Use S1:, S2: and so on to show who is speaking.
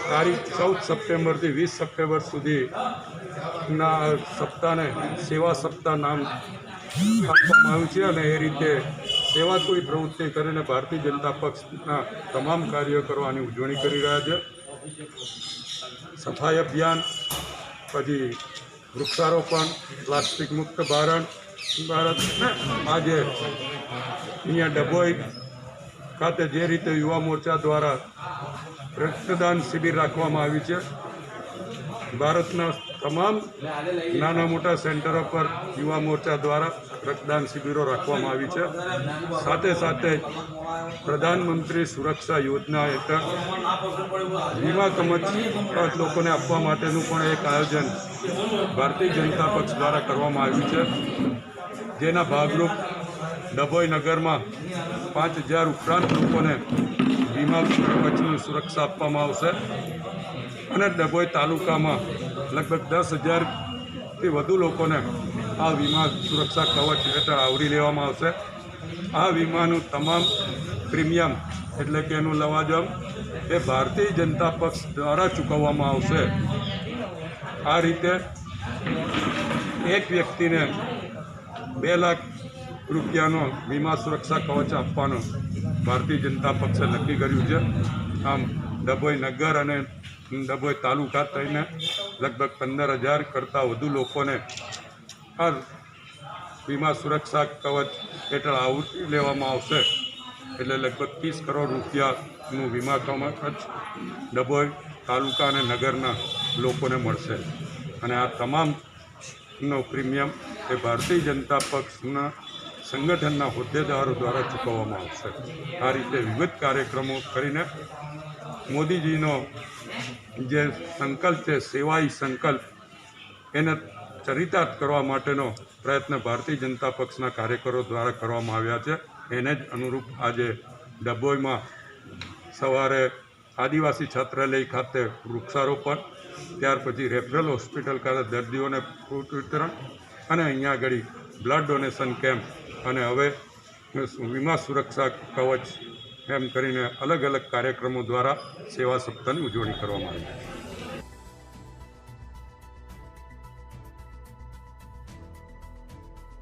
S1: તારીખ 14 સપ્ટેમ્બરથી 20 સપ્ટેમ્બર સુધીના સપ્તાહને સેવા સપ્તાહ નામ આપવામાં આવ્યું છે અને એ રીતે સેવાકીય પ્રવૃત્તિ કરીને ભારતીય જનતા પક્ષના તમામ કાર્યકરો આની ઉજવણી કરી રહ્યા છે. સફાઈ અભિયાન, પછી વૃક્ષારોપણ, પ્લાસ્ટિક મુક્ત ભારત, આજે અહીંયા ડભોઈ ખાતે જે રીતે યુવા મોરચા દ્વારા રક્તદાન શિબિર રાખવામાં આવી છે, ભારતના તમામ નાના મોટા સેન્ટરો પર યુવા મોરચા દ્વારા રક્તદાન શિબિરો રાખવામાં આવી છે. સાથે સાથે પ્રધાનમંત્રી સુરક્ષા યોજના હેઠળ વીમા કવચ લોકોને આપવા માટેનું પણ એક આયોજન ભારતીય જનતા પક્ષ દ્વારા કરવામાં આવ્યું છે, જેના ભાગરૂપ ડભોઈ નગરમાં 5000 ઉપરાંત લોકોને વીમા કવચની સુરક્ષા આપવામાં આવશે અને ડભોઈ તાલુકામાં લગભગ 10,000થી વધુ લોકોને આ વીમા સુરક્ષા કવચ હેઠળ આવરી લેવામાં આવશે. આ વીમાનું તમામ પ્રીમિયમ એટલે કે એનું લવાજમ એ ભારતીય જનતા પક્ષ દ્વારા ચૂકવવામાં આવશે. આ રીતે એક વ્યક્તિને 2 લાખ રૂપિયાનો વીમા સુરક્ષા કવચ આપવાનું ભારતીય જનતા પક્ષે નક્કી કર્યું છે. આમ ડભોઈ નગર અને ડભોઈ તાલુકા થઈને લગભગ 15,000 કરતાં વધુ લોકોને આ વીમા સુરક્ષા કવચ હેઠળ આવરી લેવામાં આવશે. એટલે લગભગ 30 કરોડ રૂપિયાનું વીમા કવચ ડભોઈ તાલુકા અને નગરના લોકોને મળશે અને આ તમામનો પ્રીમિયમ એ ભારતીય જનતા પક્ષના સંગઠનના હોદ્દેદારો દ્વારા ચૂકવવામાં આવશે. આ રીતે વિવિધ કાર્યક્રમો કરીને મોદીજીનો જે સંકલ્પ છે, સેવાઈ સંકલ્પ, એને ચરિતાર્થ કરવા માટેનો પ્રયત્ન ભારતીય જનતા પક્ષના કાર્યકરો દ્વારા કરવામાં આવ્યા છે. એને જ અનુરૂપ આજે ડભોઈમાં સવારે આદિવાસી છાત્રાલય ખાતે વૃક્ષારોપણ, ત્યાર પછી રેફરલ હોસ્પિટલ ખાતે દર્દીઓને ફ્રૂટ વિતરણ અને અહીંયા આગળ બ્લડ ડોનેશન કેમ્પ અને હવે વીમા સુરક્ષા કવચ એમ કરીને અલગ અલગ કાર્યક્રમો દ્વારા સેવા સપ્તાહની ઉજવણી કરવામાં આવી.